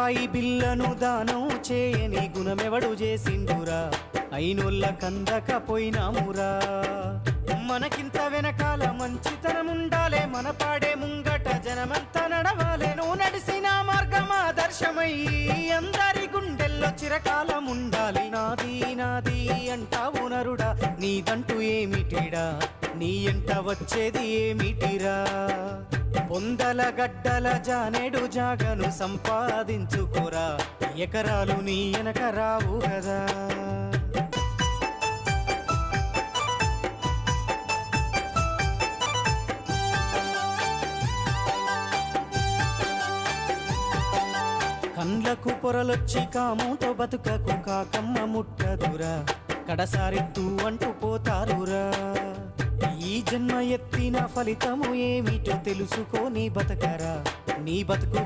రూపాయి బిల్లను దానం చేయని గుణమెవడు చేసిండురా, అయినోళ్ళ కందకపోయినామురా. మనకింత వెనకాల మంచితనముండాలే, మన పాడే ముంగట జనమంతా నడవాలే. నువ్వు నడిసిన మార్గం ఆదర్శమయ్యి అందరి గుండెల్లో చిరకాలముండాలి. నాది నాది అంటావు నరుడా, నీదంటూ ఏమిటిడా, నీ ఎంట వచ్చేది ఏమిటిరా. పొందల గడ్డల జానేడు జాగను సంపాదించుకోరా, ఎకరాలు నీ వెనక రావు కదా. కండ్లకు పొరలొచ్చి కాముతో బతుకకు కాకమ్మ ముట్టదురా, కడసారి తూ అంటూ పోతారురా. ఈ జన్మ ఎత్తిన ఫలితము ఏమిటో తెలుసుకో, నీ బతకరా, నీ బతుకు